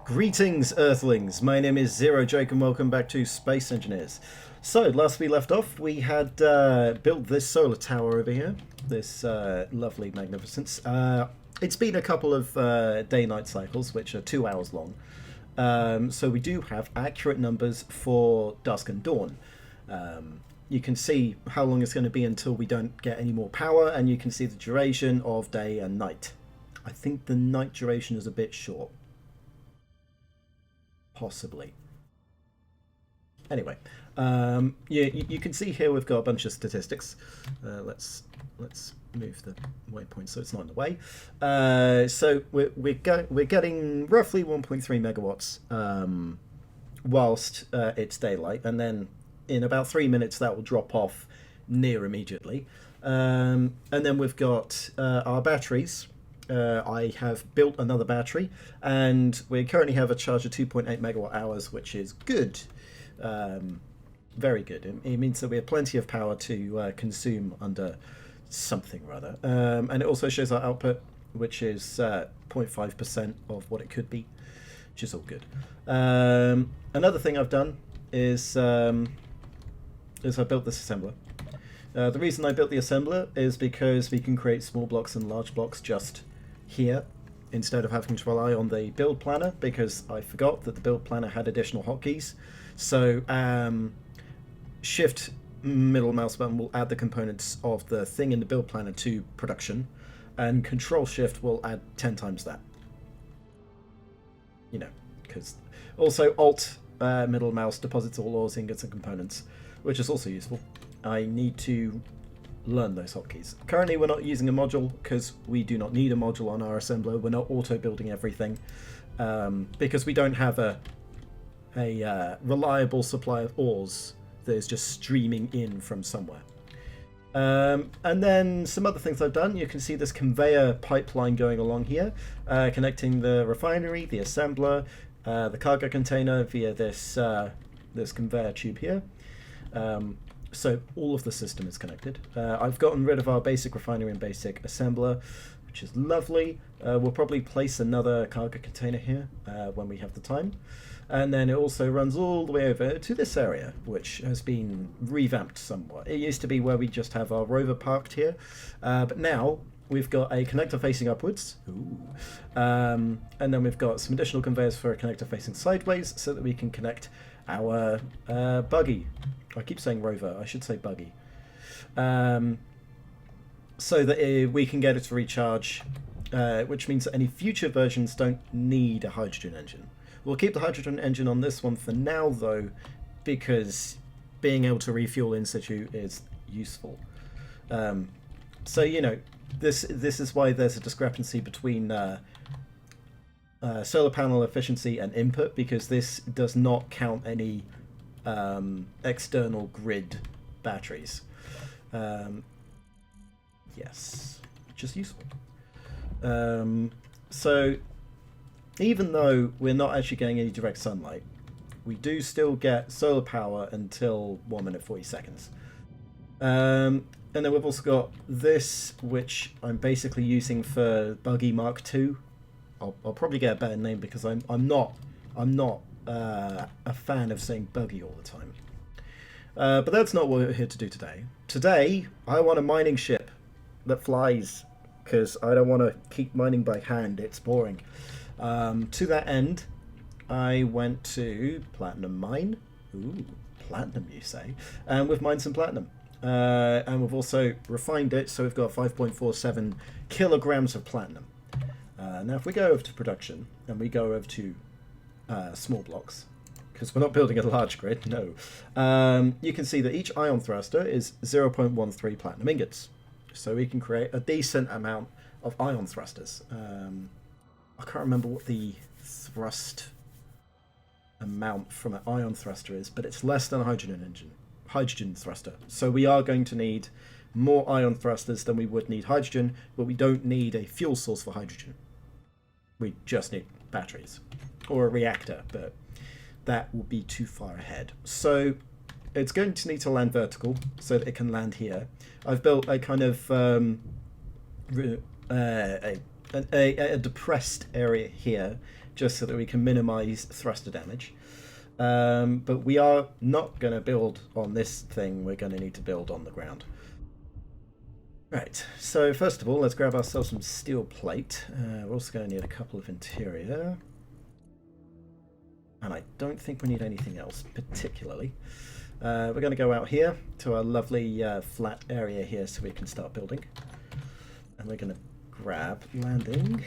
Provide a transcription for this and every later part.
Greetings, Earthlings! My name is Zero Jake and welcome back to Space Engineers. So, last we left off, we had built this solar tower over here. This lovely magnificence. It's been a couple of day-night cycles, which are 2 hours long. So we do have accurate numbers for dusk and dawn. You can see how long it's going to be until we don't get any more power, and you can see the duration of day and night. I think the night duration is a bit short. Possibly. Anyway, you can see here we've got a bunch of statistics. Let's move the waypoint so it's not in the way. So we're getting roughly 1.3 megawatts whilst it's daylight, and then in about 3 minutes that will drop off near immediately. And then we've got our batteries. I have built another battery, and we currently have a charge of 2.8 megawatt hours, which is good. Very good. It means that we have plenty of power to consume under something or other. And it also shows our output, which is 0.5% of what it could be, which is all good. Another thing I've done is I built this assembler. The reason I built the assembler is because we can create small blocks and large blocks just here instead of having to rely on the build planner, because I forgot that the build planner had additional hotkeys. So shift middle mouse button will add the components of the thing in the build planner to production, and control shift will add 10 times that. You know, because also alt middle mouse deposits all ores, ingots and components, which is also useful. I need to learn those hotkeys. Currently we're not using a module because we do not need a module on our assembler. We're not auto building everything because we don't have a reliable supply of ores that is just streaming in from somewhere. And then some other things I've done. You can see this conveyor pipeline going along here, connecting the refinery, the assembler, the cargo container via this conveyor tube here. So all of the system is connected. I've gotten rid of our basic refinery and basic assembler, which is lovely. We'll probably place another cargo container here when we have the time. And then it also runs all the way over to this area, which has been revamped somewhat. It used to be where we just have our rover parked here, but now we've got a connector facing upwards. Ooh. And then we've got some additional conveyors for a connector facing sideways so that we can connect our buggy. I keep saying rover, I should say buggy. So that we can get it to recharge, which means that any future versions don't need a hydrogen engine. We'll keep the hydrogen engine on this one for now though, because being able to refuel in situ is useful. So you know, this is why there's a discrepancy between solar panel efficiency and input, because this does not count any external grid batteries. Yes, which is useful. So even though we're not actually getting any direct sunlight, we do still get solar power until 1 minute 40 seconds. And then we've also got this, which I'm basically using for Buggy Mark II. I'll probably get a better name because I'm not a fan of saying buggy all the time. But that's not what we're here to do today. Today, I want a mining ship that flies, because I don't want to keep mining by hand. It's boring. To that end, I went to Platinum Mine. Ooh, platinum, you say? And we've mined some platinum. And we've also refined it, so we've got 5.47 kilograms of platinum. Now, if we go over to production, and we go over to small blocks, because we're not building a large grid, no. You can see that each ion thruster is 0.13 platinum ingots. So we can create a decent amount of ion thrusters. I can't remember what the thrust amount from an ion thruster is, but it's less than a hydrogen thruster. So we are going to need more ion thrusters than we would need hydrogen, but we don't need a fuel source for hydrogen. We just need batteries or a reactor, but that will be too far ahead. So it's going to need to land vertical so that it can land here. I've built a kind of a depressed area here just so that we can minimize thruster damage. But we are not going to build on this thing. We're going to need to build on the ground. Right, so first of all, let's grab ourselves some steel plate. We're also going to need a couple of interior. And I don't think we need anything else particularly. We're going to go out here to our lovely flat area here so we can start building. And we're going to grab landing.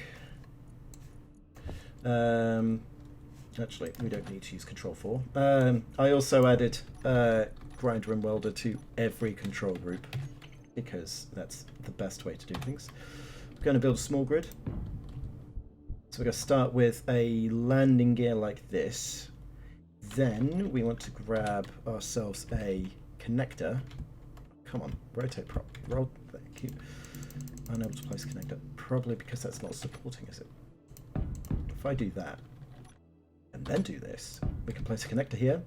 Actually, we don't need to use Control 4. I also added Grinder and Welder to every control group, because that's the best way to do things. We're going to build a small grid. So we're going to start with a landing gear like this. Then we want to grab ourselves a connector. Come on, rotate prop. Roll. Thank you. Unable to place connector. Probably because that's not supporting, is it? If I do that, and then do this, we can place a connector here.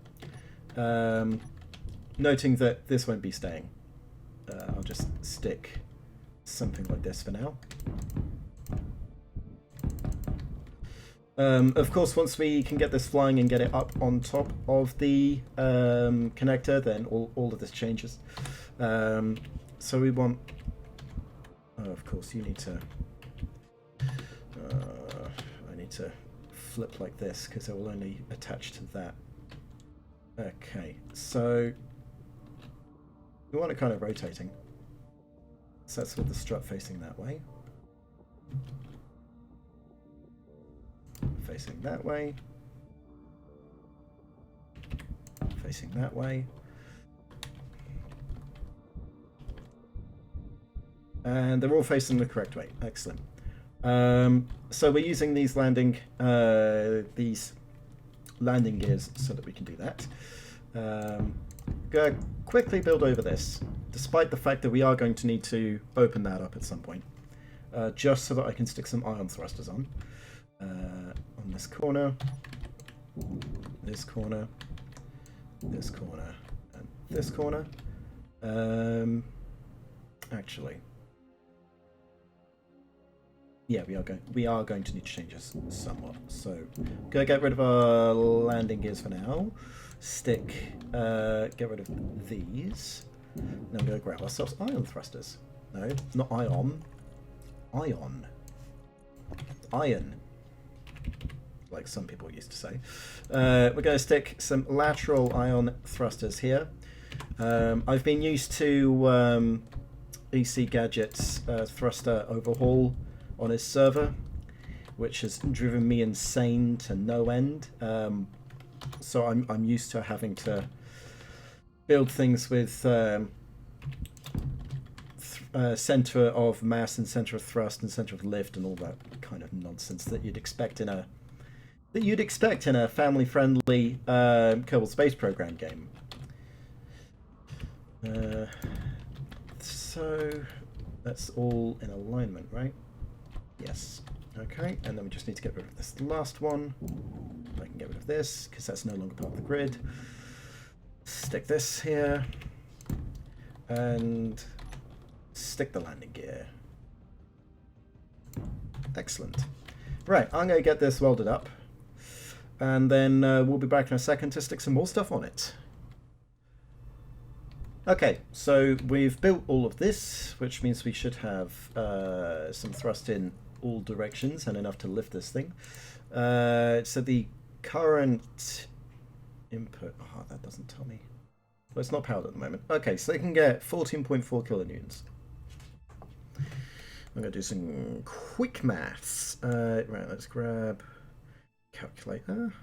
Noting that this won't be staying. I'll just stick something like this for now. Of course, once we can get this flying and get it up on top of the connector, then all of this changes. So we want... Oh, of course, you need to... I need to flip like this, because it will only attach to that. Okay, so... We want it kind of rotating. So that's with the strut facing that way. Facing that way. Facing that way. And they're all facing the correct way. Excellent. So we're using these landing gears so that we can do that. Go quickly build over this, despite the fact that we are going to need to open that up at some point, just so that I can stick some ion thrusters on this corner, this corner, this corner, and this corner. Actually, yeah, we are going to need to change this somewhat. So, gonna get rid of our landing gears for now. Stick, get rid of these. Then we're going to grab ourselves ion thrusters. No, not ion. Ion. Iron. Like some people used to say. We're going to stick some lateral ion thrusters here. I've been used to EC Gadget's thruster overhaul on his server, which has driven me insane to no end. So I'm used to having to build things with center of mass and center of thrust and center of lift and all that kind of nonsense that you'd expect in a family-friendly Kerbal Space Program game. So that's all in alignment, right? Yes. Okay, and then we just need to get rid of this last one. I can get rid of this, because that's no longer part of the grid. Stick this here. And stick the landing gear. Excellent. Right, I'm going to get this welded up. And then we'll be back in a second to stick some more stuff on it. Okay, so we've built all of this, which means we should have some thrust in all directions and enough to lift this thing. So the current input, that doesn't tell me. Well, it's not powered at the moment. Okay, so they can get 14.4 kilonewtons. I'm going to do some quick maths. Right, let's grab calculator.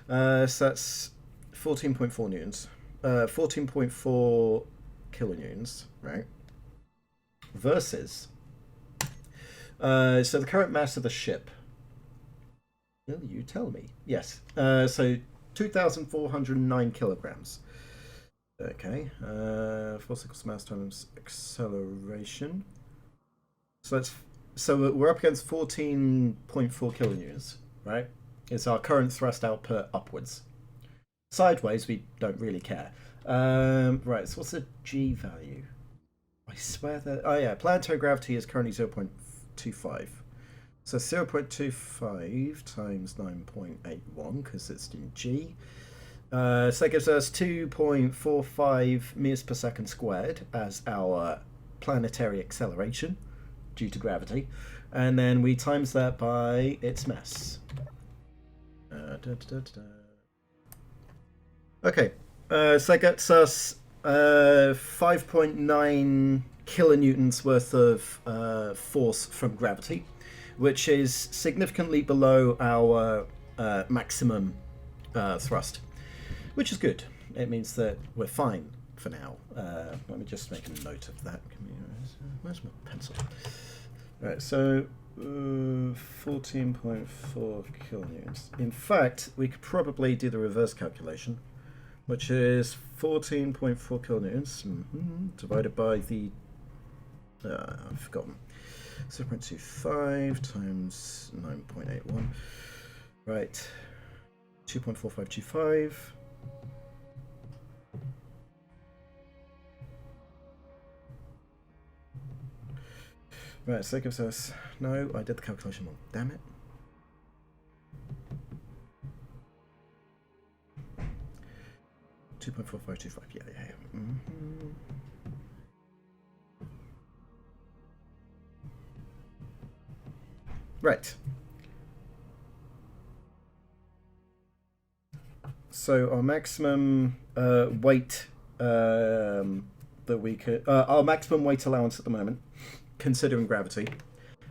So that's 14.4 newtons. 14.4 kilonewtons, right? Versus. So the current mass of the ship. Will you tell me? Yes. So 2,409 kilograms. Okay. Force equals mass times acceleration. So we're up against 14.4 kilonewtons, right? It's our current thrust output upwards. Sideways, we don't really care. Right, so what's the G value? I swear that... Oh yeah, planetary gravity is currently 0.25. So 0.25 times 9.81, because it's in G. So that gives us 2.45 meters per second squared as our planetary acceleration due to gravity. And then we times that by its mass. Okay, so that gets us 5.9 kilonewtons worth of force from gravity, which is significantly below our maximum thrust, which is good. It means that we're fine for now. Let me just make a note of that. Where's my pencil? All right, so 14.4 kilonewtons. In fact, we could probably do the reverse calculation, which is 14.4 kilonewtons divided by the I've forgotten. 0.25 times 9.81. Right. 2.4525. Right, so that gives us... No, I did the calculation wrong. Damn it. .4525. Yeah. Right. So our maximum weight that we could... our maximum weight allowance at the moment, considering gravity,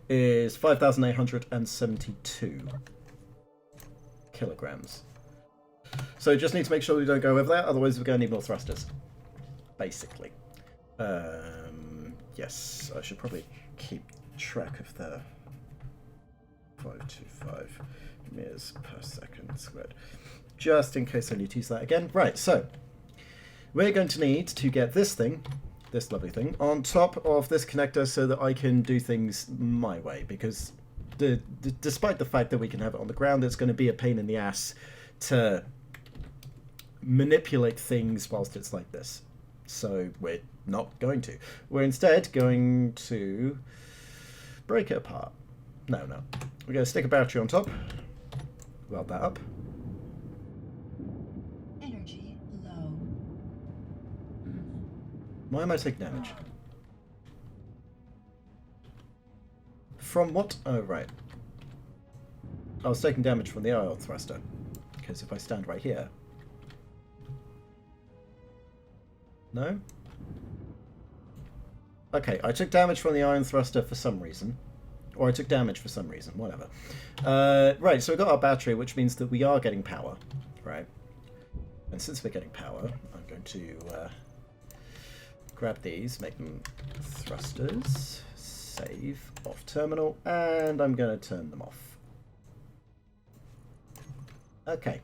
is 5,872 kilograms. So just need to make sure we don't go over that, otherwise we're going to need more thrusters, basically. Yes, I should probably keep track of the 525 meters per second squared, just in case I need to use that again. Right, so we're going to need to get this lovely thing, on top of this connector so that I can do things my way, because despite the fact that we can have it on the ground, it's going to be a pain in the ass to manipulate things whilst it's like this. So we're not going to. We're instead going to break it apart. No. We're going to stick a battery on top, weld that up. Energy low. Why am I taking damage? From what? Oh, right. I was taking damage from the ion thruster, because if I stand right here... No? Okay, I took damage from the ion thruster for some reason. Or I took damage for some reason, whatever. Right, so we've got our battery, which means that we are getting power, right? And since we're getting power, I'm going to grab these, make them thrusters, save, off terminal, and I'm going to turn them off. Okay.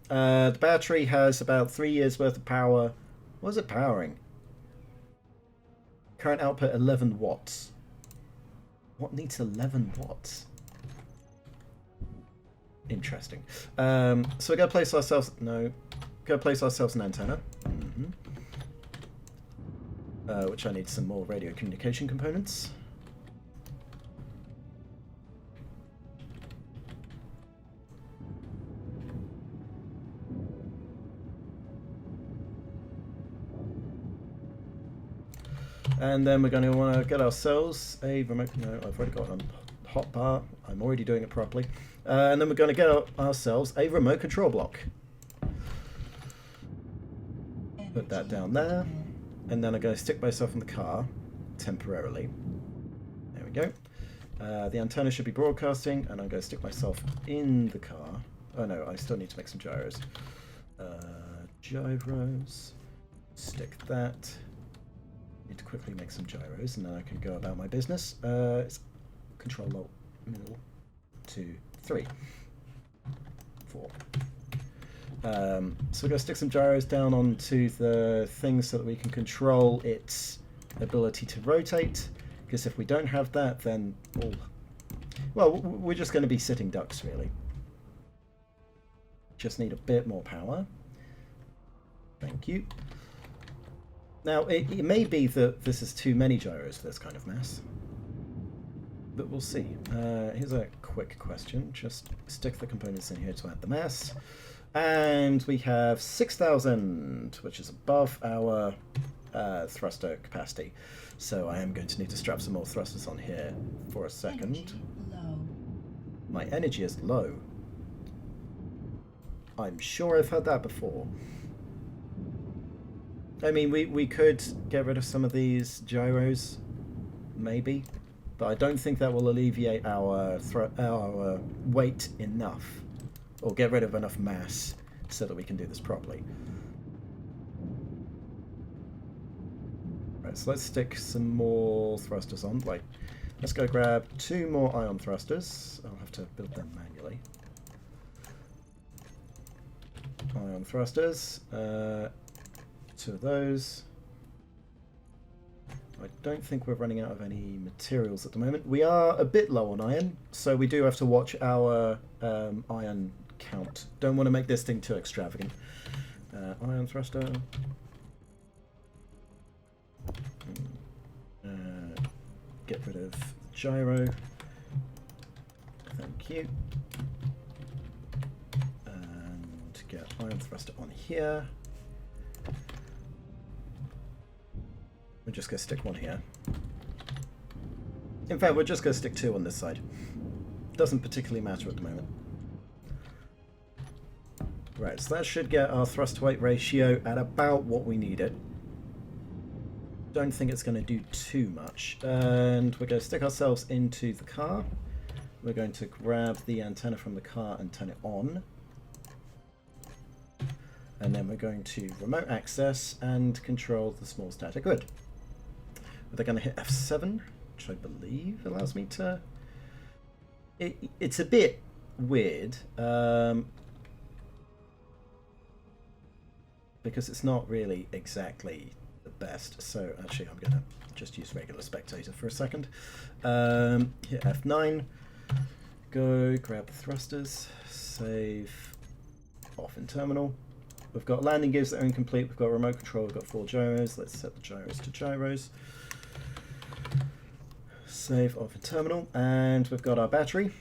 The battery has about 3 years worth of power. What is it powering? Current output 11 watts. What needs 11 watts? Interesting. So we're going to place ourselves... No. Going to place ourselves an antenna. Which I need some more radio communication components. And then we're going to want to get ourselves a remote... No, I've already got a hot bar. I'm already doing it properly. And then we're going to get ourselves a remote control block. Put that down there. And then I'm going to stick myself in the car temporarily. There we go. The antenna should be broadcasting, and I'm going to stick myself in the car. Oh no, I still need to make some gyros. Gyros. Stick that. Need to quickly make some gyros, and then I can go about my business. It's control alt middle 2 3 4. So we're going to stick some gyros down onto the thing so that we can control its ability to rotate, because if we don't have that, then well, we're just going to be sitting ducks, really. Just need a bit more power. Thank you. Now, it may be that this is too many gyros for this kind of mass. But we'll see. Here's a quick question. Just stick the components in here to add the mass. And we have 6,000, which is above our thruster capacity. So I am going to need to strap some more thrusters on here for a second. Energy low. My energy is low. I'm sure I've heard that before. I mean, we could get rid of some of these gyros, maybe. But I don't think that will alleviate our weight enough, or get rid of enough mass so that we can do this properly. Right, so let's stick some more thrusters on. Like, let's go grab 2 more ion thrusters. I'll have to build them manually. Ion thrusters, 2 of those. I don't think we're running out of any materials at the moment. We are a bit low on iron, so we do have to watch our iron count. Don't want to make this thing too extravagant. Iron thruster. Get rid of gyro. Thank you. And get iron thruster on here. We're just going to stick 1 here. In fact, we're just going to stick 2 on this side. Doesn't particularly matter at the moment. Right, so that should get our thrust-to-weight ratio at about what we need it. Don't think it's going to do too much. And we're going to stick ourselves into the car. We're going to grab the antenna from the car and turn it on. And then we're going to remote access and control the small static grid. They're going to hit F7, which I believe allows me to... It's a bit weird, because it's not really exactly the best. So actually I'm going to just use regular spectator for a second. Hit F9, go grab the thrusters, save off in terminal. We've got landing gears that are incomplete, we've got remote control, we've got 4 gyros. Let's set the gyros to gyros. Save off in terminal, and we've got our battery,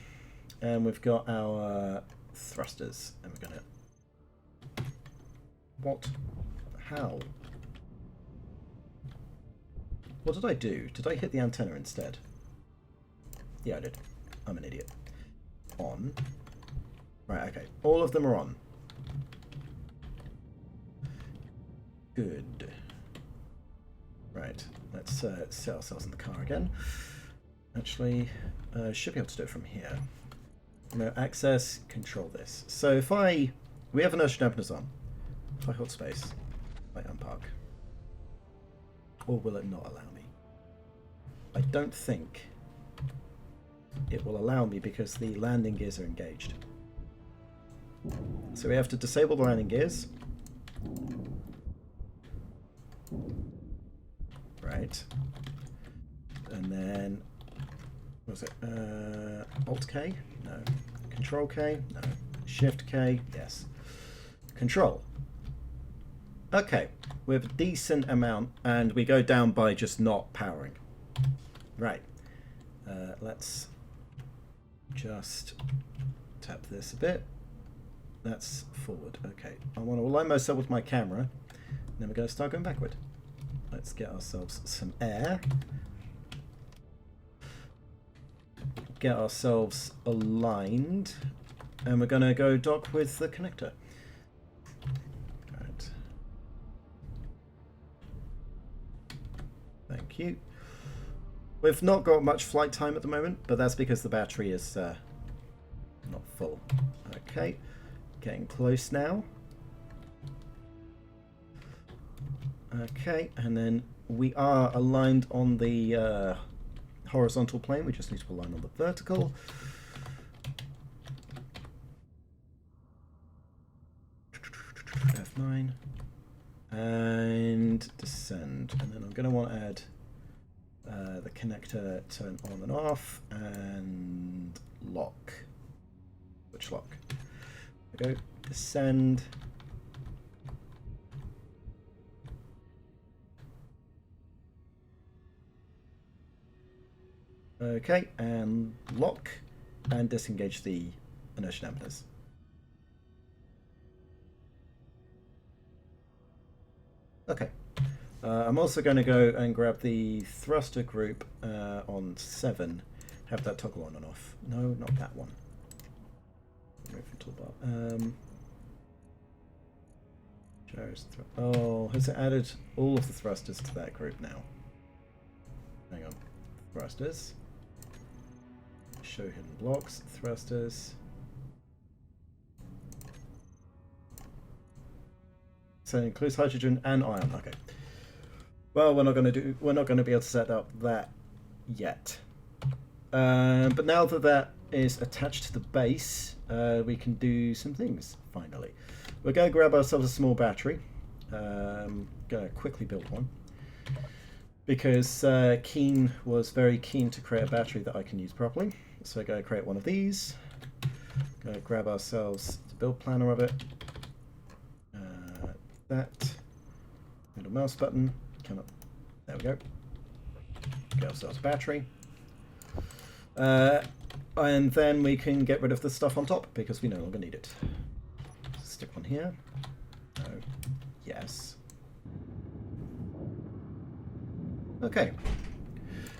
and we've got our thrusters, and we're gonna... What? How? What did I do? Did I hit the antenna instead? Yeah, I did. I'm an idiot. On. Right, okay. All of them are on. Good. Right, let's set ourselves in the car again. Actually, should be able to do it from here. Remote access, control this. So if we have inertia dampeners on. If I hold space, I unpark. Or will it not allow me? I don't think it will allow me because the landing gears are engaged. So we have to disable the landing gears. Right. And then, what was it? Alt K? No. Control K? No. Shift K? Yes. Control. Okay. We have a decent amount, and we go down by just not powering. Right. Let's just tap this a bit. That's forward. Okay. I want to align myself with my camera. Then we're going to start going backward. Let's get ourselves some air. Get ourselves aligned. And we're going to go dock with the connector. Right. Thank you. We've not got much flight time at the moment, but that's because the battery is not full. Okay. Getting close now. Okay, and then we are aligned on the horizontal plane. We just need to align on the vertical. F9. And descend. And then I'm going to want to add the connector turn on and off, and lock. Which lock? There we go. Descend. Okay, and lock and disengage the inertia dampers. Okay. I'm also going to go and grab the thruster group on 7. Have that toggle on and off. No, not that one. Move toolbar. Oh, has it added all of the thrusters to that group now? Hang on. Thrusters. Show hidden blocks. Thrusters. So it includes hydrogen and ion. Okay. Well, we're not going to be able to set up that yet. But now that that is attached to the base, we can do some things. Finally, we're going to grab ourselves a small battery. Going to quickly build one because Keen was very keen to create a battery that I can use properly. So we're going to create one of these. Going to grab ourselves the build planner of it. That middle mouse button. Come up. There we go. Get ourselves a battery. And then we can get rid of the stuff on top because we no longer need it. Stick one here. No. Yes. Okay.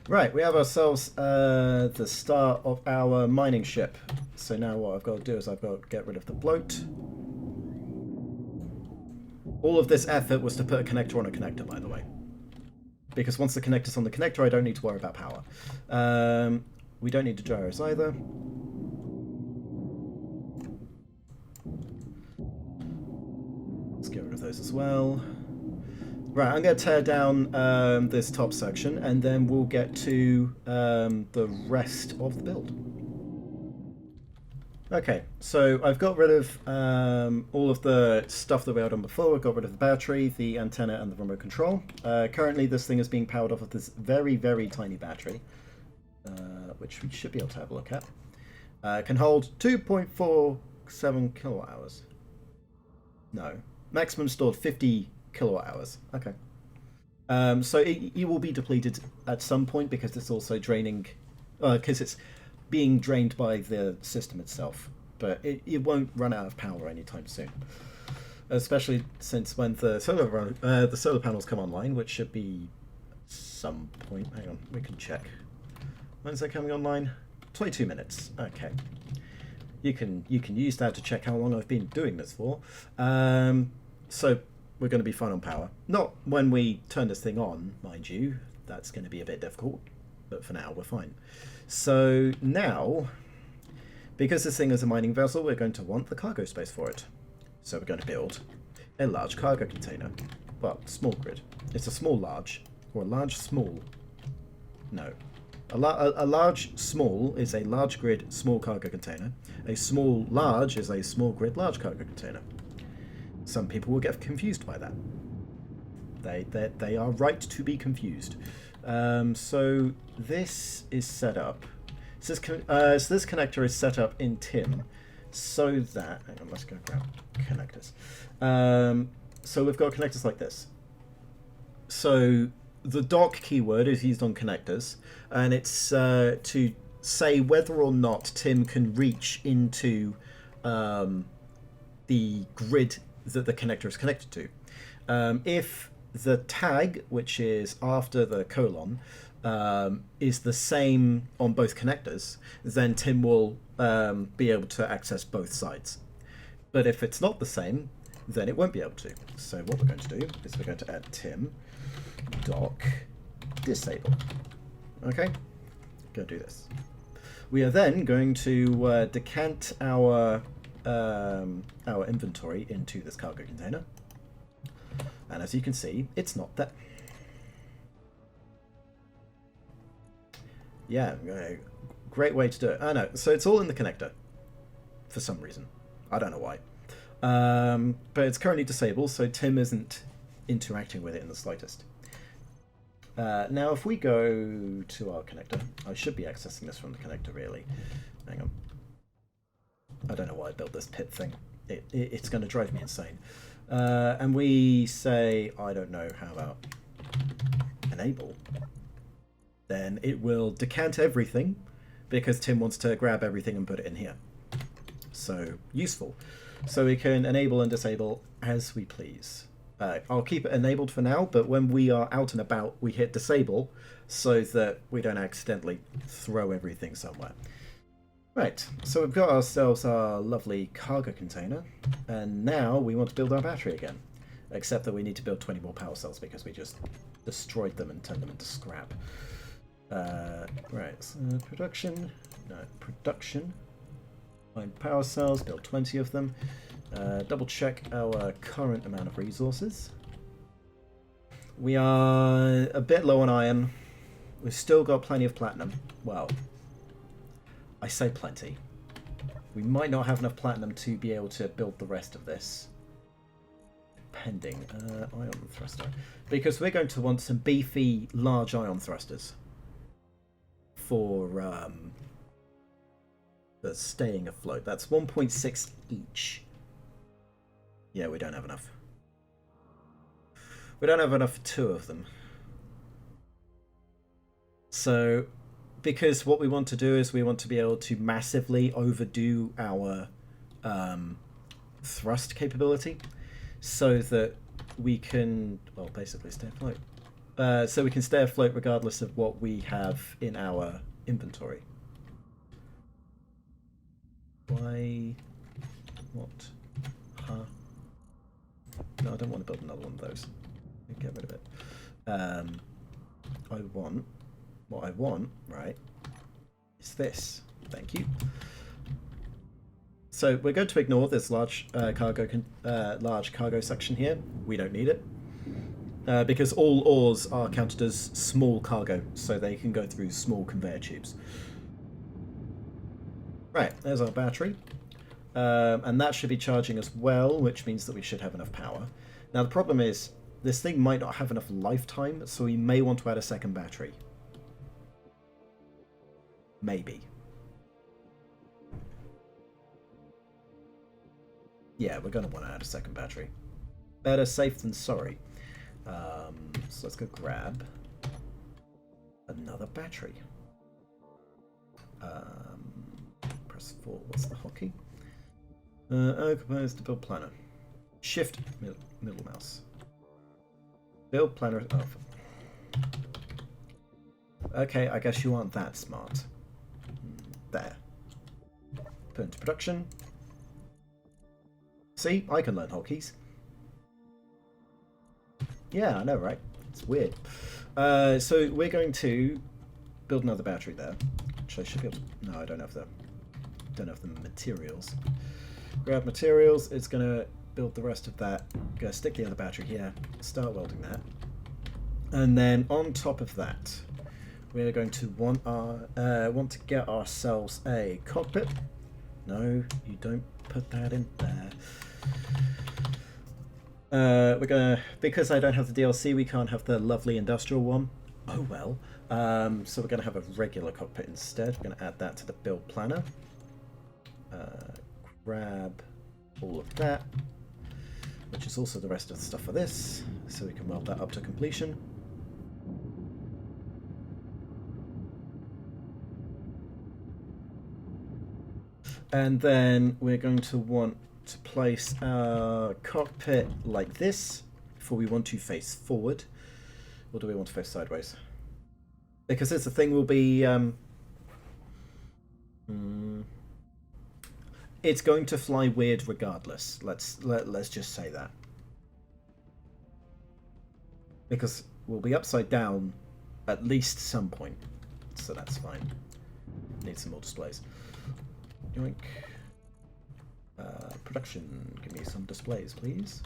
Right, we have ourselves the start of our mining ship. So now what I've got to do is I've got to get rid of the bloat. All of this effort was to put a connector on a connector, by the way. Because once the connector's on the connector, I don't need to worry about power. We don't need the gyros either. Let's get rid of those as well. Right, I'm going to tear down this top section, and then we'll get to the rest of the build. Okay, so I've got rid of all of the stuff that we had on before. I've got rid of the battery, the antenna, and the remote control. Currently, this thing is being powered off of this very, very tiny battery, which we should be able to have a look at. Can hold 2.47 kilowatt hours. No, maximum stored 50 kilowatt hours. Okay. So it will be depleted at some point because it's also draining, because it's being drained by the system itself, but it won't run out of power anytime soon. Especially since when the solar panels come online, which should be some point. Hang on, we can check. When's that coming online? 22 minutes. Okay. You can use that to check how long I've been doing this for. So we're going to be fine on power. Not when we turn this thing on, mind you. That's going to be a bit difficult, but for now we're fine. So now, because this thing is a mining vessel, we're going to want the cargo space for it. So we're going to build a large cargo container. Well, small grid. It's a small large, or a large small. No. A large small is a large grid small cargo container. A small large is a small grid large cargo container. Some people will get confused by that. They are right to be confused. So this is set up. So this connector is set up in TIM so that... Hang on, let's go grab connectors. So we've got connectors like this. So the dock keyword is used on connectors, and it's to say whether or not TIM can reach into the grid that the connector is connected to. If the tag, which is after the colon, is the same on both connectors, then TIM will be able to access both sides. But if it's not the same, then it won't be able to. So what we're going to do is we're going to add TIM dock disable. Okay, go do this. We are then going to decant our inventory into this cargo container. And as you can see, it's not that. Yeah, great way to do it. I know. So it's all in the connector for some reason. I don't know why. But it's currently disabled, so TIM isn't interacting with it in the slightest. Now, if we go to our connector, I should be accessing this from the connector, really. Hang on. I don't know why I built this pit thing. It's going to drive me insane. And we say, I don't know, how about enable? then it will decant everything because Tim wants to grab everything and put it in here. So useful. So we can enable and disable as we please. I'll keep it enabled for now, but when we are out and about, we hit disable so that we don't accidentally throw everything somewhere. Right, so we've got ourselves our lovely cargo container, and now we want to build our battery again. Except that we need to build 20 more power cells because we just destroyed them and turned them into scrap. Right, so production. Find power cells, build 20 of them. Double check our current amount of resources. We are a bit low on iron. We've still got plenty of platinum. Well, I say plenty. We might not have enough platinum to be able to build the rest of this. Pending ion thruster. Because we're going to want some beefy, large ion thrusters for staying afloat. That's 1.6 each. Yeah, we don't have enough. We don't have enough for 2 of them. So, because what we want to do is we want to be able to massively overdo our thrust capability so that we can, well, basically stay afloat. So we can stay afloat regardless of what we have in our inventory. Why? What? Huh? No, I don't want to build another one of those. Get rid of it. What I want, right, is this. Thank you. So we're going to ignore this large cargo section here. We don't need it. Because all ores are counted as small cargo, so they can go through small conveyor tubes. Right, there's our battery. And that should be charging as well, which means that we should have enough power. Now the problem is, this thing might not have enough lifetime, so we may want to add a second battery. Maybe. Yeah, we're going to want to add a second battery. Better safe than sorry. So let's go grab another battery. Press 4. What's the hotkey? Compose to build planner. Shift middle mouse. Build planner. Oh. Okay, I guess you aren't that smart. There. Put into production. See, I can learn hotkeys. Yeah, I know, right? It's weird. So we're going to build another battery there, which I should be able to... No, I don't have the materials. Grab materials. It's going to build the rest of that. Going to stick the other battery here. Start welding that. And then on top of that, we're going to want to get ourselves a cockpit. No, you don't put that in there. We're gonna, because I don't have the DLC, we can't have the lovely industrial one. Oh well. So we're gonna have a regular cockpit instead. We're gonna add that to the build planner. Grab all of that, which is also the rest of the stuff for this, so we can weld that up to completion. And then we're going to want to place our cockpit like this before we want to face forward. Or do we want to face sideways? Because it's the thing will be... it's going to fly weird regardless. Let's just say that. Because we'll be upside down at least some point. So that's fine. Need some more displays. Yoink. Production, give me some displays, please.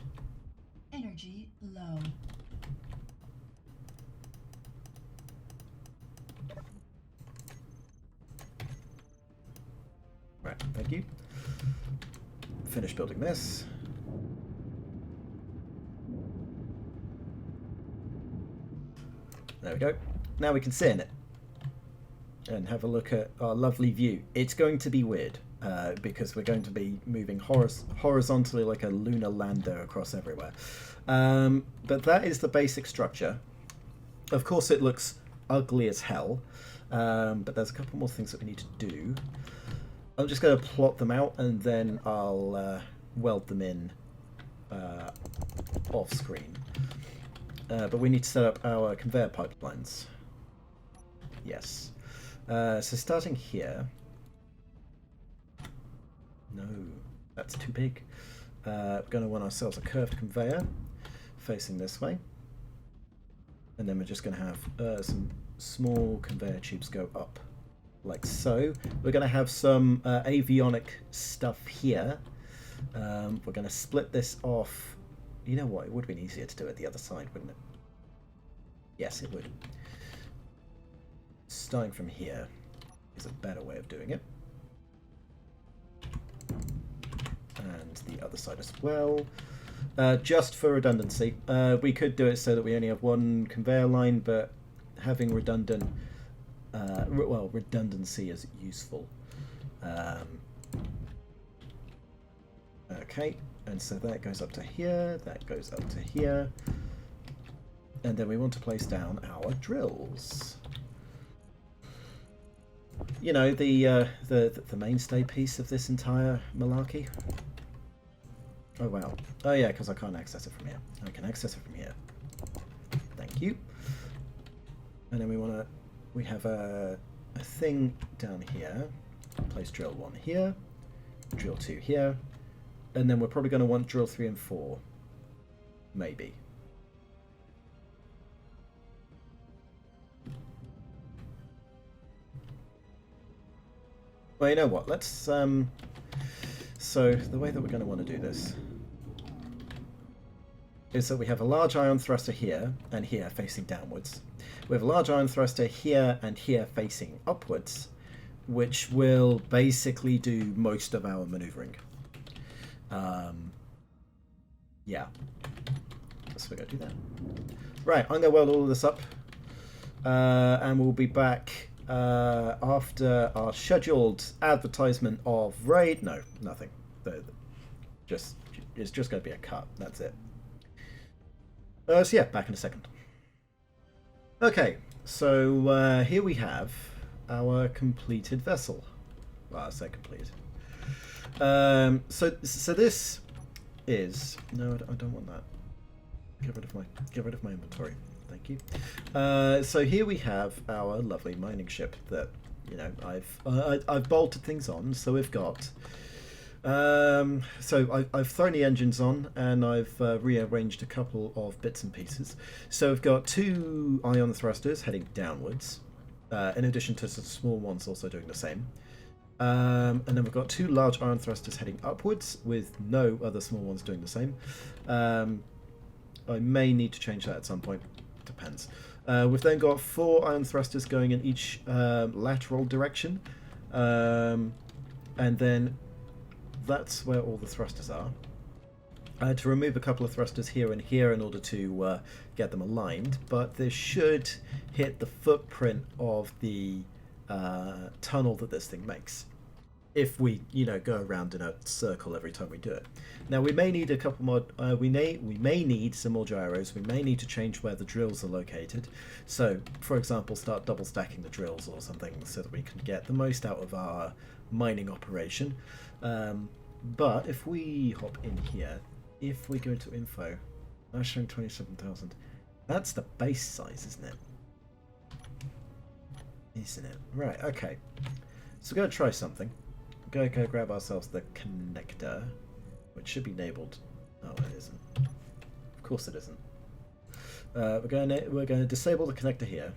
Energy low. Right, thank you. Finish building this. There we go. Now we can sit in it and have a look at our lovely view. It's going to be weird because we're going to be moving horizontally like a lunar lander across everywhere. But that is the basic structure. Of course, it looks ugly as hell. But there's a couple more things that we need to do. I'm just going to plot them out and then I'll weld them in off screen. But we need to set up our conveyor pipelines. Yes. So starting here. No, that's too big. We're going to want ourselves a curved conveyor facing this way. And then we're just going to have some small conveyor tubes go up like so. We're going to have some avionic stuff here. We're going to split this off. You know what? It would have been easier to do it the other side, wouldn't it? Yes, it would. Starting from here is a better way of doing it. And the other side as well. Just for redundancy, we could do it so that we only have one conveyor line, but having redundant, redundancy is useful. Okay, and so that goes up to here, that goes up to here, and then we want to place down our drills. You know, the mainstay piece of this entire malarkey. Oh wow. Oh yeah, because I can't access it from here. I can access it from here. Thank you. And then we have a thing down here. Place drill 1 here, drill 2 here, and then we're probably going to want drill 3 and 4. Maybe. Well, you know what? Let's so the way that we're going to want to do this is that we have a large ion thruster here and here facing downwards. We have a large ion thruster here and here facing upwards, which will basically do most of our maneuvering. Yeah. So we're going to do that. Right, I'm going to weld all of this up, and we'll be back after our scheduled advertisement of raid. No, nothing. It's just going to be a cut. That's it. So yeah, back in a second. Okay, so here we have our completed vessel. Well, I say completed. So this is no, I don't want that. Get rid of my inventory. Thank you. So here we have our lovely mining ship that, you know, I've bolted things on. So we've got. So I've thrown the engines on and I've rearranged a couple of bits and pieces. So we've got 2 ion thrusters heading downwards, in addition to some small ones also doing the same. And then we've got 2 large ion thrusters heading upwards with no other small ones doing the same. I may need to change that at some point. Depends. We've then got 4 ion thrusters going in each lateral direction. And then that's where all the thrusters are. I had to remove a couple of thrusters here and here in order to get them aligned, but this should hit the footprint of the tunnel that this thing makes. If we, you know, go around in a circle every time we do it. Now we may need a couple more. We may need some more gyros. We may need to change where the drills are located. So, for example, start double stacking the drills or something so that we can get the most out of our mining operation. But if we hop in here, if we go to info, I'm showing 27,000. That's the base size, isn't it? Isn't it? Right. Okay. So we're going to try something. Go grab ourselves the connector, which should be enabled. Oh, it isn't. Of course it isn't. We're going to disable the connector here.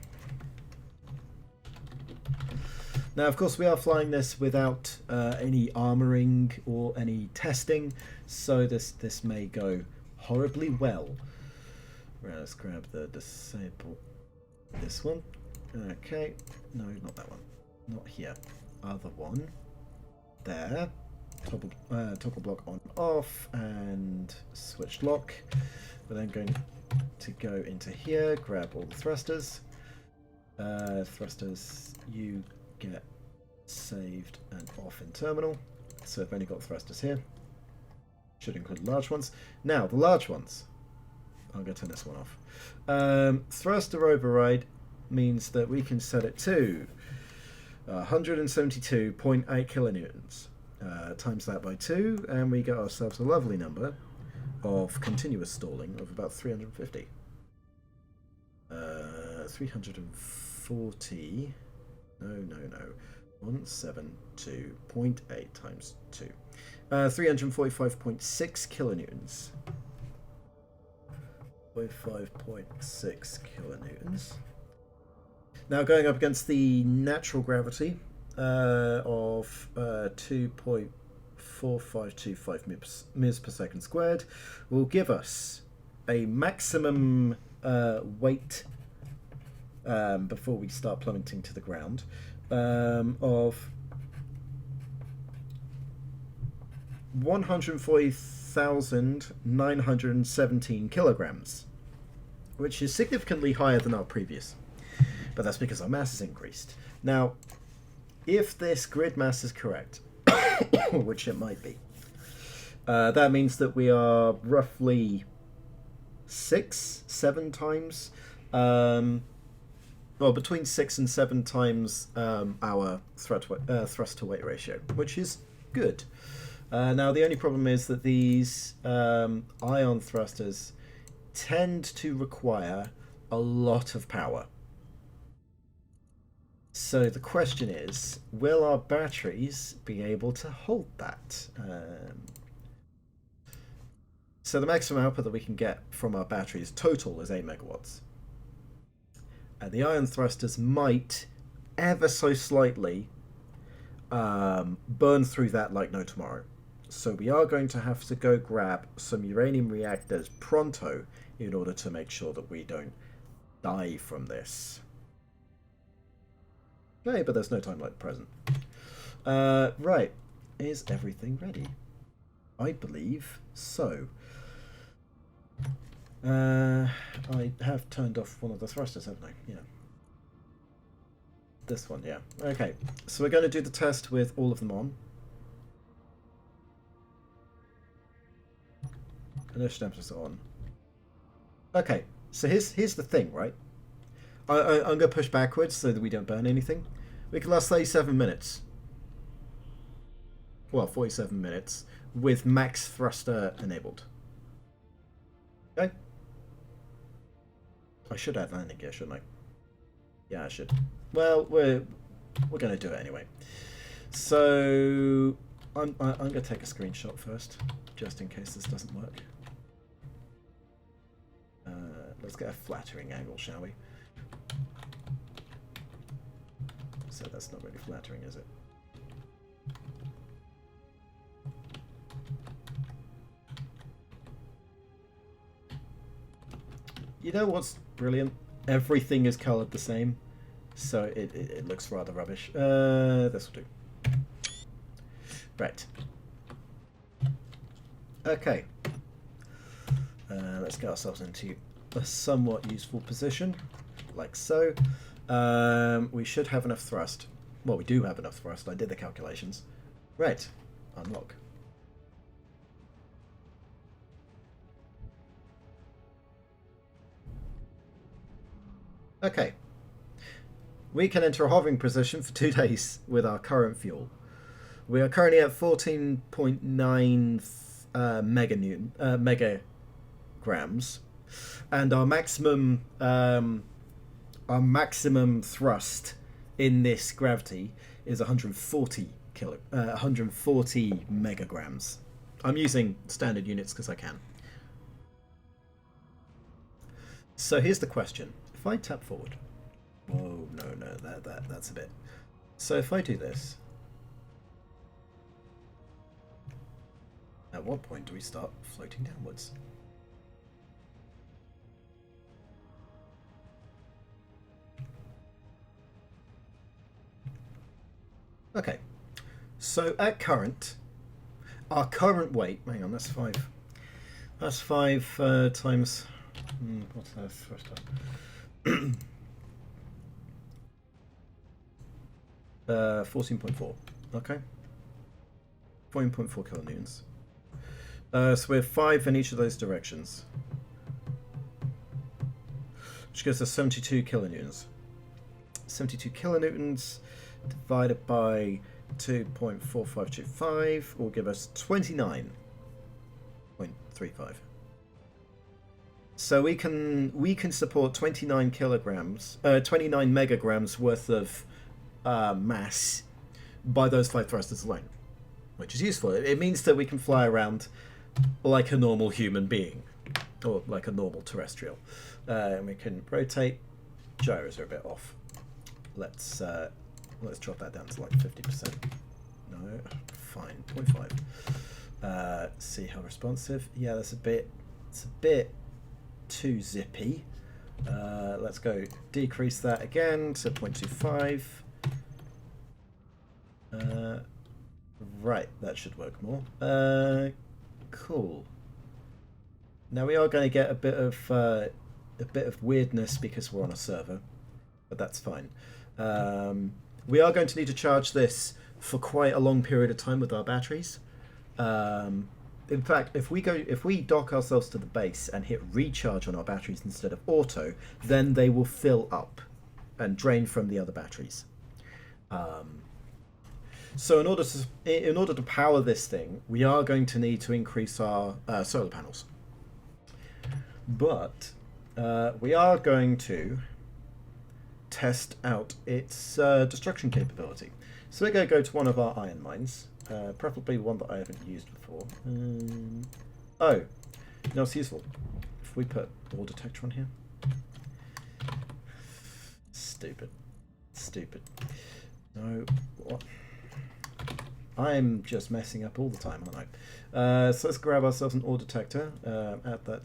Now, of course, we are flying this without any armoring or any testing, so this may go horribly well. Right, let's grab the disable. This one. Okay. No, not that one. Not here. Other one. There. Toggle block on off and switch lock. We're then going to go into here, grab all the thrusters. Thrusters, you get saved and off in terminal. So I've only got thrusters here. Should include large ones. Now, the large ones. I'm going to turn this one off. Thruster override means that we can set it to 172.8 kilonewtons. Times that by 2, and we get ourselves a lovely number of continuous stalling of about 350. 340. No. 172.8 times 2. 345.6 kilonewtons. 45.6 kilonewtons. Now going up against the natural gravity of 2.4525 meters per second squared will give us a maximum weight before we start plummeting to the ground of 140,917 kilograms, which is significantly higher than our previous. But that's because our mass has increased. Now, if this grid mass is correct, which it might be, that means that we are roughly 6-7 times, between 6 and 7 times our thrust to weight ratio, which is good. Now, the only problem is that these ion thrusters tend to require a lot of power. So the question is, will our batteries be able to hold that? So the maximum output that we can get from our batteries total is 8 megawatts. And the ion thrusters might, ever so slightly, burn through that like no tomorrow. So we are going to have to go grab some uranium reactors pronto in order to make sure that we don't die from this. Okay, but there's no time like the present. Right. Is everything ready? I believe so. I have turned off one of the thrusters, haven't I? Yeah. This one, yeah. Okay, so we're going to do the test with all of them on. Inertia dampers are on. Okay, so here's the thing, right? I'm going to push backwards so that we don't burn anything. We can last 37 minutes. Well, 47 minutes with max thruster enabled. Okay. I should add landing gear, shouldn't I? Yeah, I should. Well, we're going to do it anyway. So I'm going to take a screenshot first, just in case this doesn't work. Let's get a flattering angle, shall we? So that's not really flattering, is it? You know what's brilliant? Everything is coloured the same, so it looks rather rubbish. This will do. Right. Okay. Let's get ourselves into a somewhat useful position, like so. We should have enough thrust. Well, we do have enough thrust. I did the calculations. Right. Unlock. Okay. We can enter a hovering position for 2 days with our current fuel. We are currently at 14.9 megagrams, and our maximum thrust in this gravity is 140 megagrams. I'm using standard units because I can. So here's the question. If I tap forward, whoa, no, that's a bit. So if I do this, at what point do we start floating downwards? Okay, so at current, our current weight, hang on, that's 5 times, what's that first time? 14.4, okay, 14.4 kilonewtons. So we have 5 in each of those directions, which gives us 72 kilonewtons. 72 kilonewtons divided by 2.4525 will give us 29.35. So we can support 29 kilograms, 29 megagrams worth of mass by those 5 thrusters alone, which is useful. It means that we can fly around like a normal human being, or like a normal terrestrial, and we can rotate. Gyros are a bit off. Let's drop that down to like 50%. No, fine, 0.5. See how responsive. Yeah, that's a bit. It's a bit too zippy. Let's go decrease that again to 0.25. Right, that should work more. Cool. Now we are going to get a bit of weirdness because we're on a server, but that's fine. We are going to need to charge this for quite a long period of time with our batteries. In fact, if we dock ourselves to the base and hit recharge on our batteries instead of auto, then they will fill up and drain from the other batteries. So in order to power this thing, we are going to need to increase our solar panels. But we are going to test out its destruction capability. So we're going to go to one of our iron mines, preferably one that I haven't used before. Oh, no, it's useful. If we put ore detector on here. Stupid. No, what? I'm just messing up all the time, aren't I? So let's grab ourselves an ore detector, add that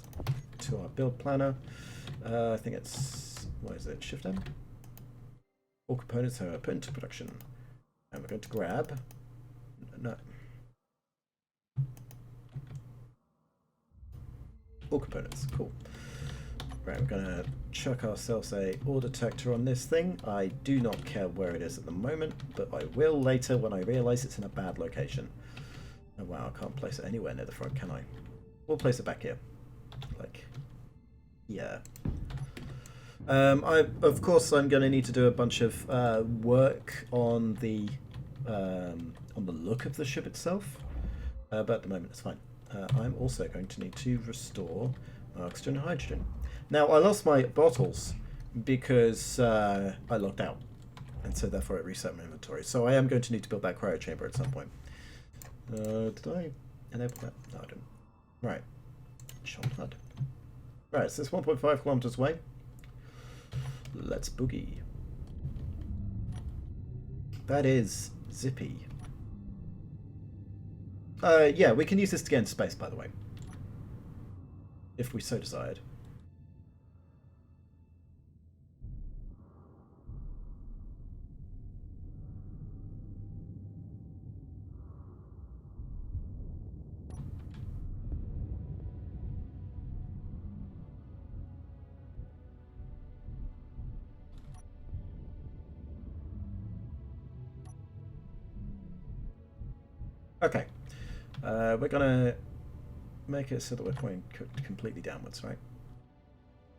to our build planner. I think it's, what is it, Shift M? All components are put into production. And we're going to grab, no. All components, cool. Right, we're going to chuck ourselves a ore detector on this thing. I do not care where it is at the moment, but I will later when I realise it's in a bad location. Oh wow, I can't place it anywhere near the front, can I? We'll place it back here. Like, yeah. Of course, I'm going to need to do a bunch of work on the look of the ship itself, but at the moment it's fine. I'm also going to need to restore oxygen and hydrogen. Now, I lost my bottles because I logged out, and so therefore it reset my inventory. So I am going to need to build that cryo chamber at some point. Did I enable that? No, I didn't. Right. Shot HUD. Right, so it's 1.5 kilometers away. Let's boogie. That is zippy. Yeah, we can use this to get into space, by the way. If we so desired. Okay, we're gonna make it so that we're pointing completely downwards, right?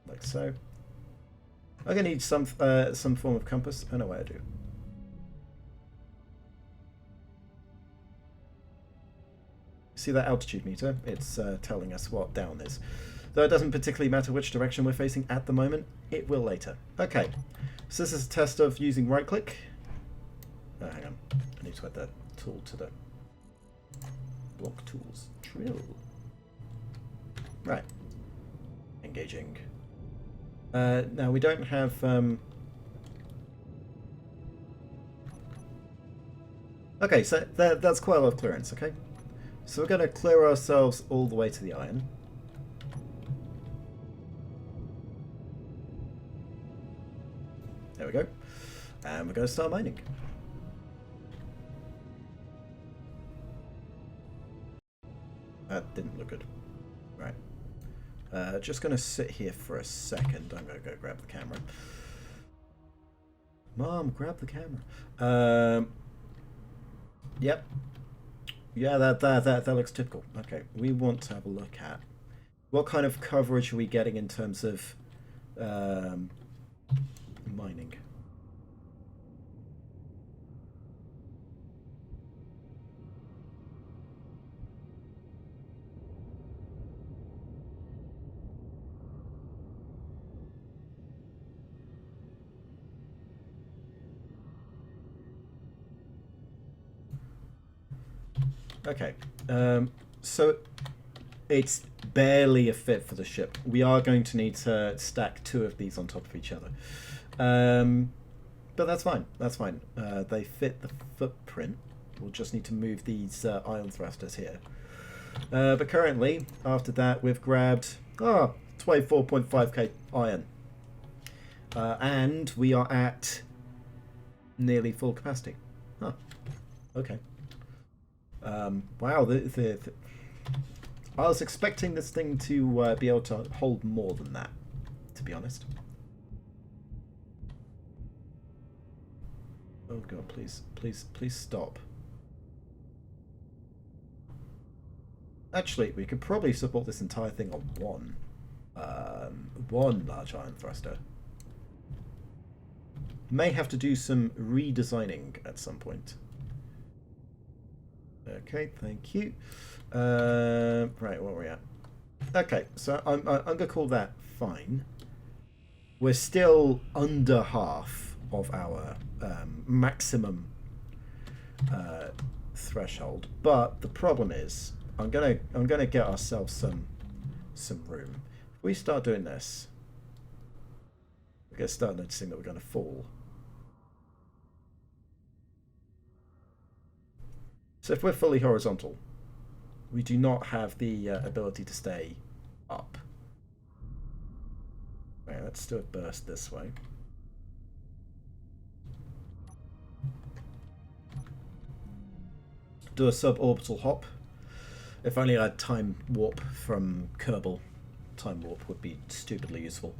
Like so. I'm gonna need some form of compass. I know what I do. See that altitude meter? It's telling us what down is. Though it doesn't particularly matter which direction we're facing at the moment. It will later. Okay, so this is a test of using right click. Oh, hang on. I need to add that tool to the block tools. Drill. Right. Engaging. Now we don't have okay, so that's quite a lot of clearance, okay? So we're going to clear ourselves all the way to the iron. There we go. And we're going to start mining. That didn't look good. Right. Just going to sit here for a second. I'm going to go grab the camera. Mom, grab the camera. Yep. Yeah, that looks typical. Okay, we want to have a look at what kind of coverage are we getting in terms of mining. Okay. So it's barely a fit for the ship. We are going to need to stack 2 of these on top of each other. But that's fine. That's fine. They fit the footprint. We'll just need to move these ion thrusters here. But currently, after that, we've grabbed 24.5k iron. And we are at nearly full capacity. Huh. Okay. Wow. I was expecting this thing to be able to hold more than that, to be honest. Oh god, please, please, please stop. Actually, we could probably support this entire thing on one large iron thruster. May have to do some redesigning at some point. Okay, thank you. Right, where are we at? Okay, so I'm gonna call that fine. We're still under half of our maximum threshold, but the problem is I'm gonna get ourselves some room. If we start doing this, we're gonna start noticing that we're gonna fall. So if we're fully horizontal, we do not have the ability to stay up. Right, let's do a burst this way. Do a suborbital hop. If only I had time warp from Kerbal. Time warp would be stupidly useful.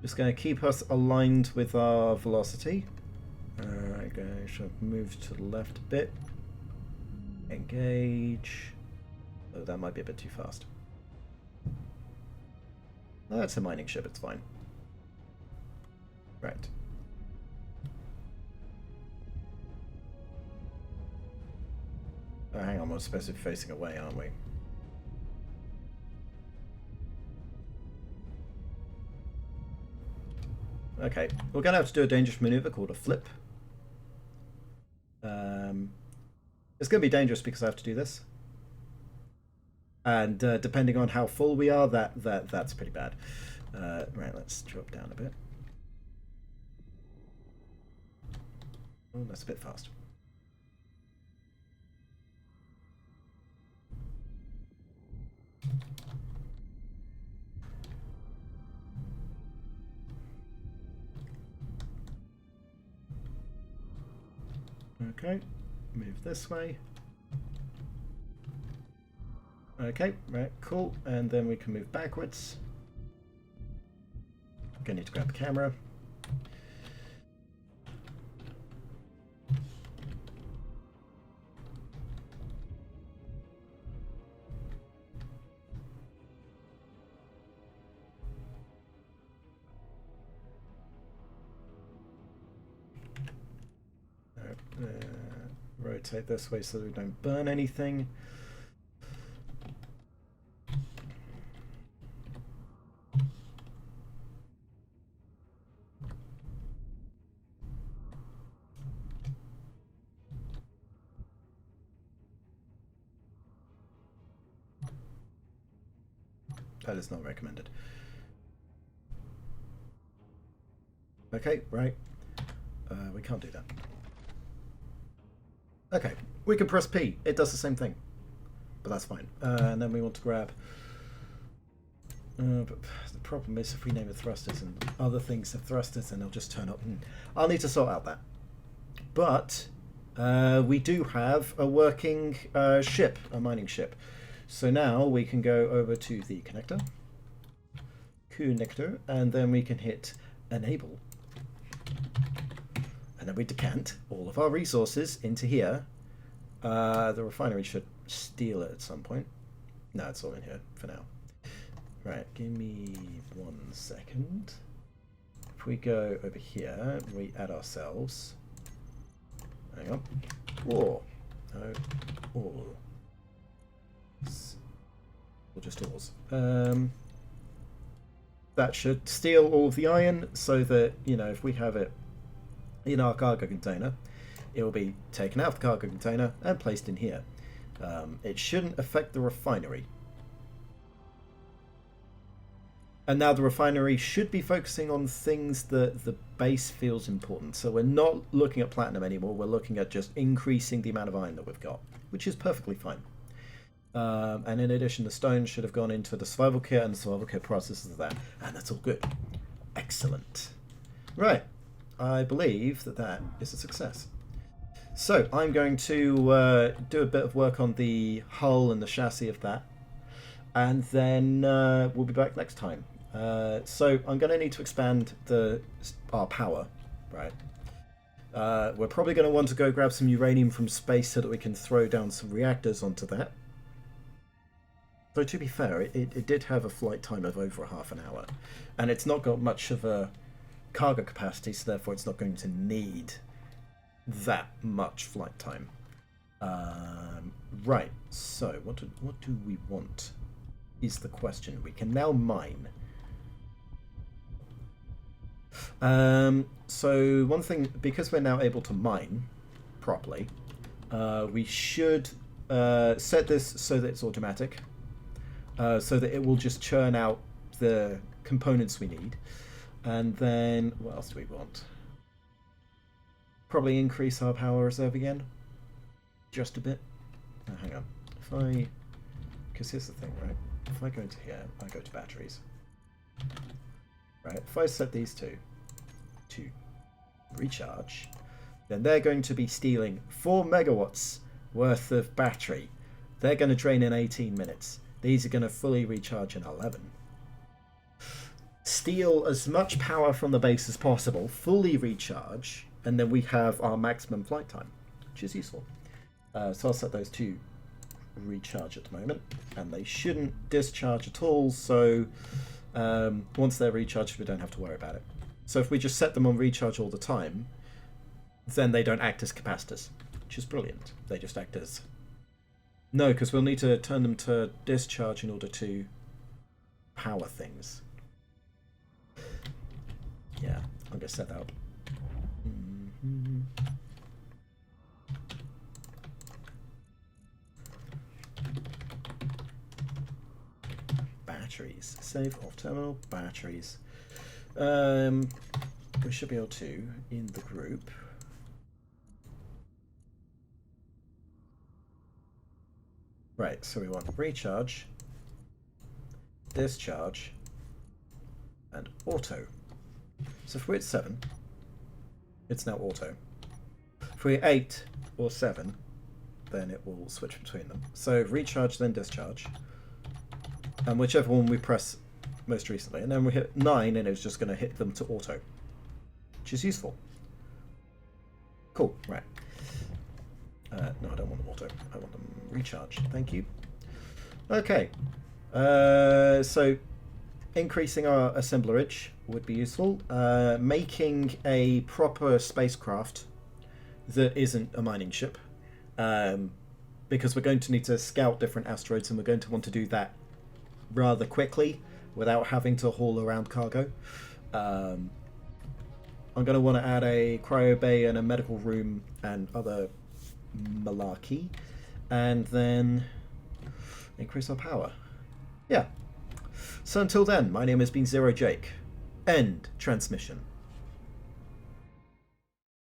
Just going to keep us aligned with our velocity. Okay, should move to the left a bit. Engage. Oh, that might be a bit too fast. Oh, that's a mining ship, it's fine. Right. Oh, hang on, we're supposed to be facing away, aren't we? Okay, we're going to have to do a dangerous maneuver called a flip. It's going to be dangerous because I have to do this. And depending on how full we are, that's pretty bad. Right, let's drop down a bit. Oh, that's a bit fast. Okay, move this way. Okay, right, cool. And then we can move backwards. Gonna need to grab the camera. Rotate this way so that we don't burn anything. That is not recommended. Okay, right. We can't do that. Okay, we can press P. It does the same thing. But that's fine. And then we want to grab... but the problem is if we name it thrusters and other things have thrusters, then they'll just turn up. I'll need to sort out that. But we do have a working ship, a mining ship. So now we can go over to the connector, and then we can hit enable. And then we decant all of our resources into here. The refinery should steal it at some point. No, it's all in here for now. Right, give me 1 second. If we go over here, we add ourselves. Hang on. Ore. No. Ore. Or just ores. That should steal all of the iron so that, if we have it in our cargo container, it will be taken out of the cargo container and placed in here. It shouldn't affect the refinery. And now the refinery should be focusing on things that the base feels important. So we're not looking at platinum anymore. We're looking at just increasing the amount of iron that we've got, which is perfectly fine. And in addition, the stone should have gone into the survival kit, and the survival kit processes that. And that's all good. Excellent. Right. I believe that is a success. So I'm going to do a bit of work on the hull and the chassis of that. And then we'll be back next time. So I'm going to need to expand our power, right? We're probably going to want to go grab some uranium from space so that we can throw down some reactors onto that. Though to be fair, it did have a flight time of over half an hour. And it's not got much of a cargo capacity, so therefore it's not going to need that much flight time. Right, so what do we want is the question. We can now mine. So one thing, because we're now able to mine properly, we should set this so that it's automatic, so that it will just churn out the components we need. And then what else do we want? Probably increase our power reserve again, just a bit. Oh, hang on, because here's the thing, right? If I go into here, I go to batteries. Right, if I set these two to recharge, then they're going to be stealing 4 megawatts worth of battery. They're going to drain in 18 minutes. These are going to fully recharge in 11. Steal as much power from the base as possible, fully recharge, and then we have our maximum flight time, which is useful. So I'll set those to recharge at the moment, and they shouldn't discharge at all, so once they're recharged we don't have to worry about it. So if we just set them on recharge all the time, then they don't act as capacitors, which is brilliant. They just act as... No, because we'll need to turn them to discharge in order to power things. Yeah, I'm going to set that up. Batteries. Save off terminal. Batteries. We should be able to, in the group, right, so we want recharge, discharge, and auto. So if we're at 7, it's now auto. If we're 8 or 7, then it will switch between them. So recharge, then discharge, and whichever one we press most recently. And then we hit 9, and it's just going to hit them to auto, which is useful. Cool, right. No, I don't want them auto. I want them recharge. Thank you. Okay. So increasing our assemblerage would be useful. Making a proper spacecraft that isn't a mining ship, because we're going to need to scout different asteroids, and we're going to want to do that rather quickly without having to haul around cargo. I'm going to want to add a cryo bay and a medical room and other malarkey, and then increase our power. Yeah. So until then, my name has been Zero Jake. End transmission.